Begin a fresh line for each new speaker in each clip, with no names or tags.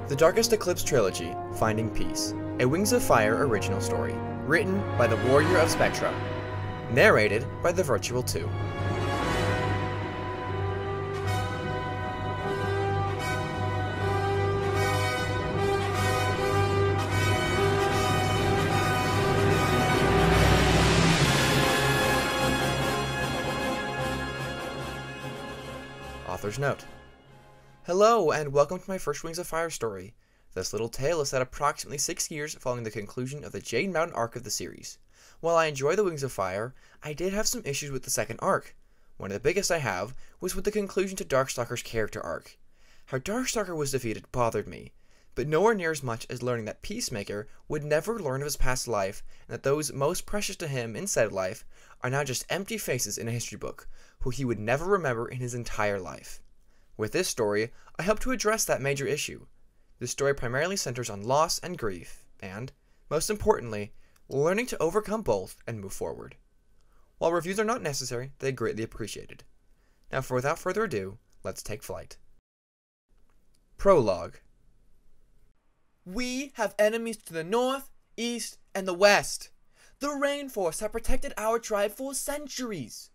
The Darkest Eclipse Trilogy, Finding Peace, a Wings of Fire original story, written by the Warrior of Spectra, narrated by the Virtual 2. Author's note. Hello, and welcome to my first Wings of Fire story. This little tale is set approximately 6 years following the conclusion of the Jade Mountain arc of the series. While I enjoy the Wings of Fire, I did have some issues with the second arc. One of the biggest I have was with the conclusion to Darkstalker's character arc. How Darkstalker was defeated bothered me, but nowhere near as much as learning that Peacemaker would never learn of his past life, and that those most precious to him in said life are now just empty faces in a history book, who he would never remember in his entire life. With this story, I hope to address that major issue. The story primarily centers on loss and grief, and, most importantly, learning to overcome both and move forward. While reviews are not necessary, they are greatly appreciated. Now, without further ado, let's take flight. Prologue. We have enemies to the north, east, and the west. The rainforests have protected our tribe for centuries.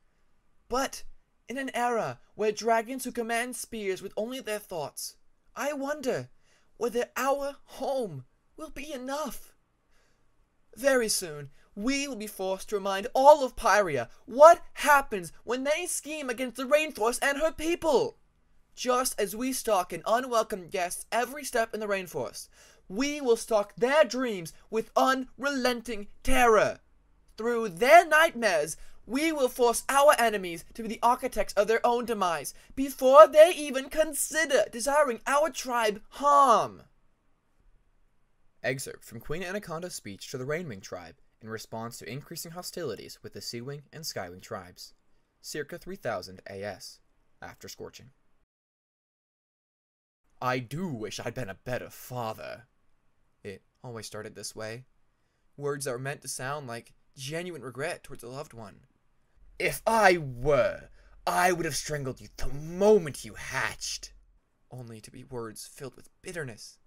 But in an era where dragons who command spears with only their thoughts, I wonder whether our home will be enough. Very soon, we will be forced to remind all of Pyria what happens when they scheme against the rainforest and her people. Just as we stalk an unwelcome guest every step in the rainforest, we will stalk their dreams with unrelenting terror. Through their nightmares, we will force our enemies to be the architects of their own demise before they even consider desiring our tribe harm. Excerpt from Queen Anaconda's speech to the Rainwing tribe in response to increasing hostilities with the Seawing and Skywing tribes. Circa 3000 AS, after scorching. I do wish I'd been a better father. It always started this way. Words that were meant to sound like genuine regret towards a loved one. If I were, I would have strangled you the moment you hatched. Only to be words filled with bitterness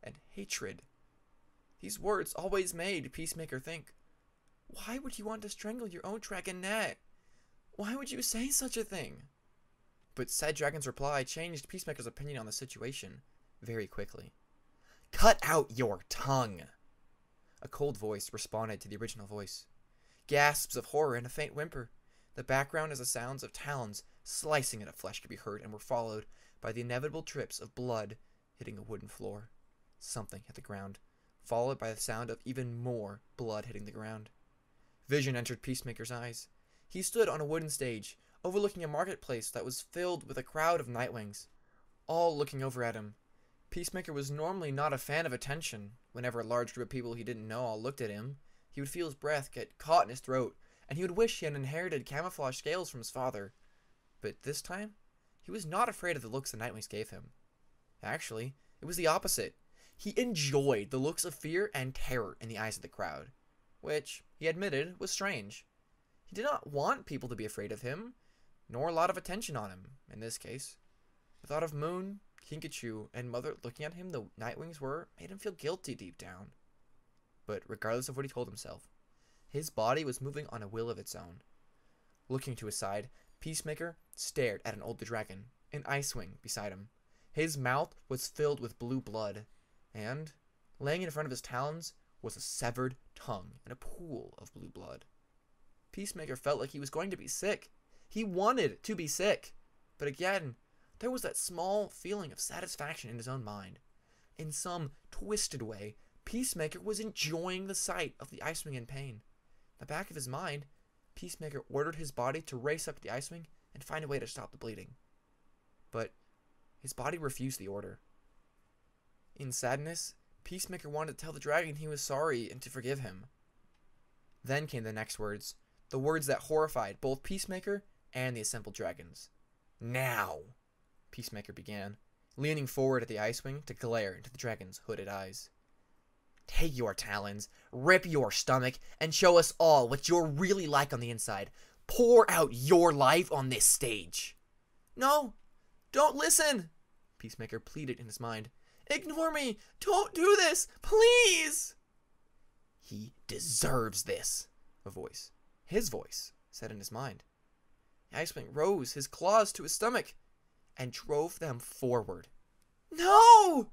and hatred. These words always made Peacemaker think, why would you want to strangle your own dragonette? Why would you say such a thing? But said dragon's reply changed Peacemaker's opinion on the situation very quickly. Cut out your tongue! A cold voice responded to the original voice. Gasps of horror and a faint whimper. The background as the sounds of talons slicing into flesh could be heard and were followed by the inevitable drips of blood hitting a wooden floor. Something hit the ground, followed by the sound of even more blood hitting the ground. Vision entered Peacemaker's eyes. He stood on a wooden stage, overlooking a marketplace that was filled with a crowd of Nightwings, all looking over at him. Peacemaker was normally not a fan of attention. Whenever a large group of people he didn't know all looked at him, he would feel his breath get caught in his throat, and he would wish he had inherited camouflage scales from his father. But this time, he was not afraid of the looks the Nightwings gave him. Actually, it was the opposite. He enjoyed the looks of fear and terror in the eyes of the crowd, which, he admitted, was strange. He did not want people to be afraid of him, nor a lot of attention on him, in this case. The thought of Moon, Kinkachu, and Mother looking at him the Nightwings were made him feel guilty deep down. But regardless of what he told himself, his body was moving on a will of its own. Looking to his side, Peacemaker stared at an older dragon, an Icewing, beside him. His mouth was filled with blue blood, and, laying in front of his talons, was a severed tongue and a pool of blue blood. Peacemaker felt like he was going to be sick. He wanted to be sick. But again, there was that small feeling of satisfaction in his own mind. In some twisted way, Peacemaker was enjoying the sight of the Icewing in pain. In the back of his mind, Peacemaker ordered his body to race up to the Icewing and find a way to stop the bleeding. But his body refused the order. In sadness, Peacemaker wanted to tell the dragon he was sorry and to forgive him. Then came the next words, the words that horrified both Peacemaker and the assembled dragons. Now, Peacemaker began, leaning forward at the Icewing to glare into the dragon's hooded eyes. Take your talons, rip your stomach, and show us all what you're really like on the inside. Pour out your life on this stage. No, don't listen, Peacemaker pleaded in his mind. Ignore me! Don't do this! Please! He deserves this, a voice, his voice, said in his mind. The Ice-Wing rose his claws to his stomach and drove them forward. No!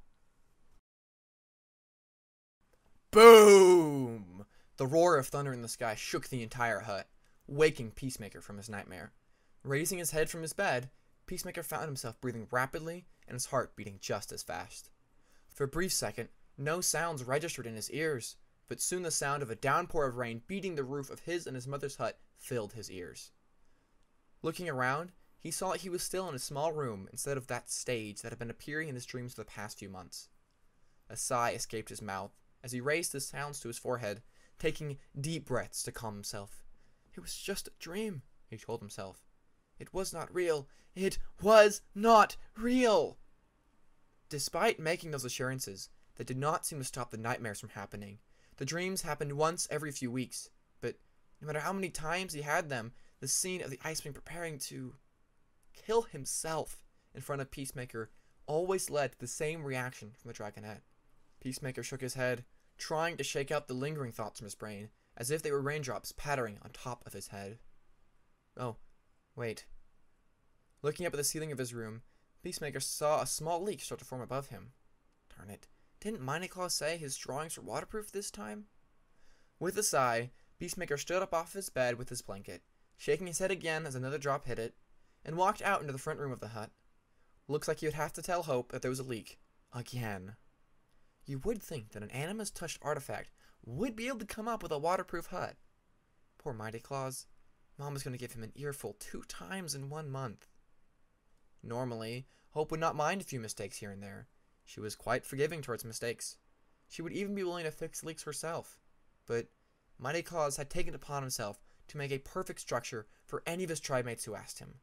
Boom! The roar of thunder in the sky shook the entire hut, waking Peacemaker from his nightmare. Raising his head from his bed, Peacemaker found himself breathing rapidly and his heart beating just as fast. For a brief second, no sounds registered in his ears, but soon the sound of a downpour of rain beating the roof of his and his mother's hut filled his ears. Looking around, he saw that he was still in a small room instead of that stage that had been appearing in his dreams for the past few months. A sigh escaped his mouth as he raised his hands to his forehead, taking deep breaths to calm himself. It was just a dream, he told himself. It was not real. It was not real! Despite making those assurances, that did not seem to stop the nightmares from happening. The dreams happened once every few weeks, but no matter how many times he had them, the scene of the Ice-Wing preparing to kill himself in front of Peacemaker always led to the same reaction from the Dragonette. Peacemaker shook his head, trying to shake out the lingering thoughts from his brain, as if they were raindrops pattering on top of his head. Oh, wait. Looking up at the ceiling of his room, Peacemaker saw a small leak start to form above him. Darn it, didn't Mighty Claw say his drawings were waterproof this time? With a sigh, Peacemaker stood up off his bed with his blanket, shaking his head again as another drop hit it, and walked out into the front room of the hut. Looks like he would have to tell Hope that there was a leak. Again. You would think that an Animus-touched artifact would be able to come up with a waterproof hut. Poor Mighty Claws. Mom was going to give him an earful 2 times in 1 month. Normally, Hope would not mind a few mistakes here and there. She was quite forgiving towards mistakes. She would even be willing to fix leaks herself. But Mighty Claws had taken it upon himself to make a perfect structure for any of his tribe-mates who asked him.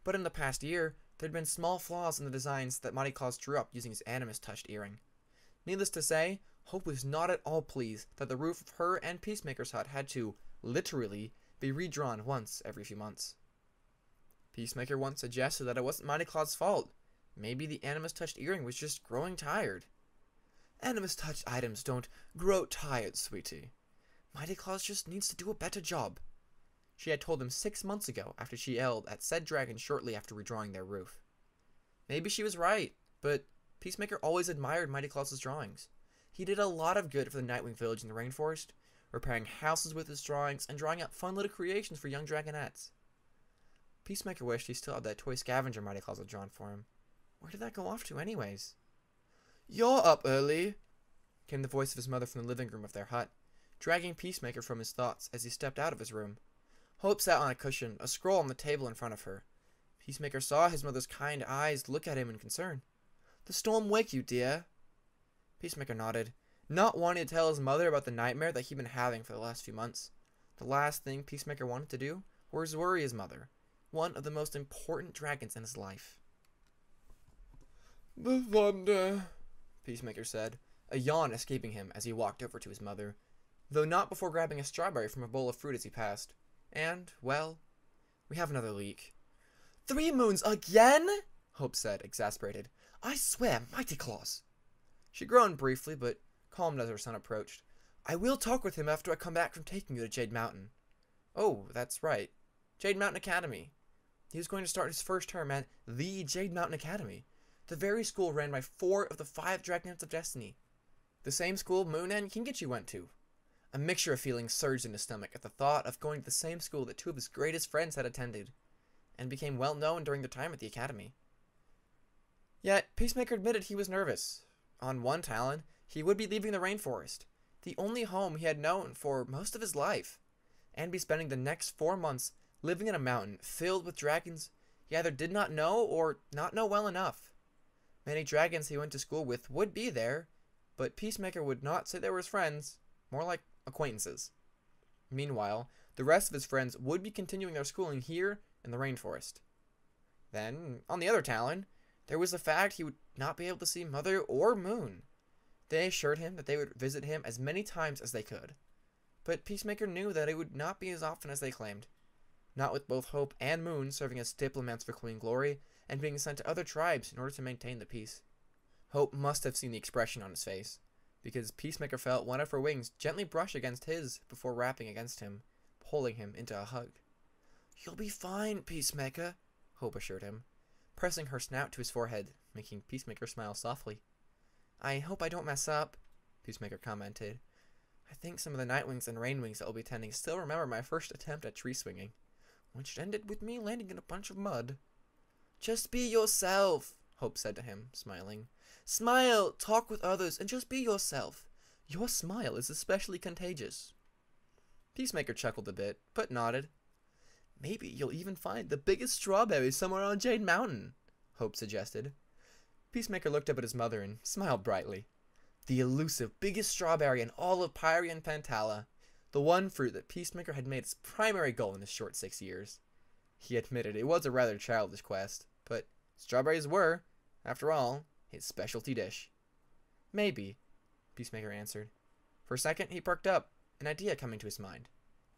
But in the past year, there had been small flaws in the designs that Mighty Claws drew up using his Animus-touched earring. Needless to say, Hope was not at all pleased that the roof of her and Peacemaker's hut had to, literally, be redrawn once every few months. Peacemaker once suggested that it wasn't Mighty Claw's fault. Maybe the Animus-touched earring was just growing tired. Animus-touched items don't grow tired, sweetie. Mighty Claws just needs to do a better job. She had told him 6 months ago after she yelled at said dragon shortly after redrawing their roof. Maybe she was right, but Peacemaker always admired Mighty Claws' drawings. He did a lot of good for the Nightwing village in the rainforest, repairing houses with his drawings and drawing up fun little creations for young dragonettes. Peacemaker wished he still had that toy scavenger Mighty Claws had drawn for him. Where did that go off to anyways? "You're up early," came the voice of his mother from the living room of their hut, dragging Peacemaker from his thoughts as he stepped out of his room. Hope sat on a cushion, a scroll on the table in front of her. Peacemaker saw his mother's kind eyes look at him in concern. "The storm wake you, dear?" Peacemaker nodded, not wanting to tell his mother about the nightmare that he'd been having for the last few months. The last thing Peacemaker wanted to do was worry his mother, one of the most important dragons in his life. "The thunder," Peacemaker said, a yawn escaping him as he walked over to his mother, though not before grabbing a strawberry from a bowl of fruit as he passed. And, well, we have another leak. "3 moons again?" Hope said, exasperated. "I swear, Mighty Claws." She groaned briefly, but calmed as her son approached. "I will talk with him after I come back from taking you to Jade Mountain." Oh, that's right. Jade Mountain Academy. He was going to start his first term at the Jade Mountain Academy, the very school ran by 4 of the 5 Dragonets of Destiny. The same school Moon and Kingichi went to. A mixture of feelings surged in his stomach at the thought of going to the same school that 2 of his greatest friends had attended, and became well known during their time at the academy. Yet, Peacemaker admitted he was nervous. On one Talon, he would be leaving the rainforest, the only home he had known for most of his life, and be spending the next 4 months living in a mountain filled with dragons he either did not know or not know well enough. Many dragons he went to school with would be there, but Peacemaker would not say they were his friends, more like acquaintances. Meanwhile, the rest of his friends would be continuing their schooling here in the rainforest. Then, on the other Talon, there was the fact he would not be able to see Mother or Moon. They assured him that they would visit him as many times as they could, but Peacemaker knew that it would not be as often as they claimed, not with both Hope and Moon serving as diplomats for Queen Glory and being sent to other tribes in order to maintain the peace. Hope must have seen the expression on his face, because Peacemaker felt one of her wings gently brush against his before wrapping against him, pulling him into a hug. "You'll be fine, Peacemaker," Hope assured him, pressing her snout to his forehead, making Peacemaker smile softly. "I hope I don't mess up," Peacemaker commented. "I think some of the Nightwings and Rainwings that will be tending still remember my first attempt at tree swinging, which ended with me landing in a bunch of mud." "Just be yourself," Hope said to him, smiling. "Smile, talk with others, and just be yourself. Your smile is especially contagious." Peacemaker chuckled a bit, but nodded. "Maybe you'll even find the biggest strawberry somewhere on Jade Mountain," Hope suggested. Peacemaker looked up at his mother and smiled brightly. The elusive biggest strawberry in all of Pyria and Pantala, the one fruit that Peacemaker had made its primary goal in his short 6 years. He admitted it was a rather childish quest, but strawberries were, after all, his specialty dish. "Maybe," Peacemaker answered. For a second, he perked up, an idea coming to his mind.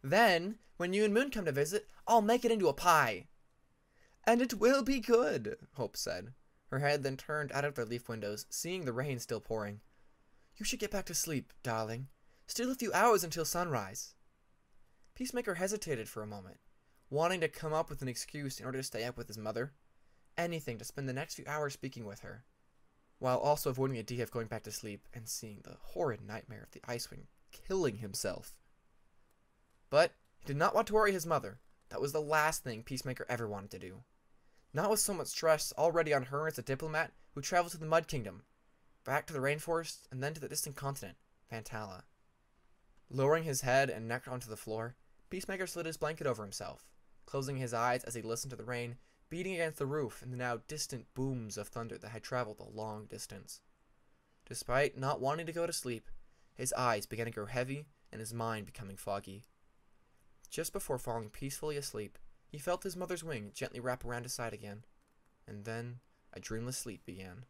"Then, when you and Moon come to visit, I'll make it into a pie." "And it will be good," Hope said. Her head then turned out of the leaf windows, seeing the rain still pouring. "You should get back to sleep, darling. Still a few hours until sunrise." Peacemaker hesitated for a moment, wanting to come up with an excuse in order to stay up with his mother. Anything to spend the next few hours speaking with her, while also avoiding the idea of going back to sleep and seeing the horrid nightmare of the Icewing killing himself. But he did not want to worry his mother. That was the last thing Peacemaker ever wanted to do. Not with so much stress already on her as a diplomat who traveled to the Mud Kingdom, back to the rainforest, and then to the distant continent, Pantala. Lowering his head and neck onto the floor, Peacemaker slid his blanket over himself, closing his eyes as he listened to the rain beating against the roof and the now distant booms of thunder that had traveled a long distance. Despite not wanting to go to sleep, his eyes began to grow heavy and his mind becoming foggy. Just before falling peacefully asleep, he felt his mother's wing gently wrap around his side again, and then a dreamless sleep began.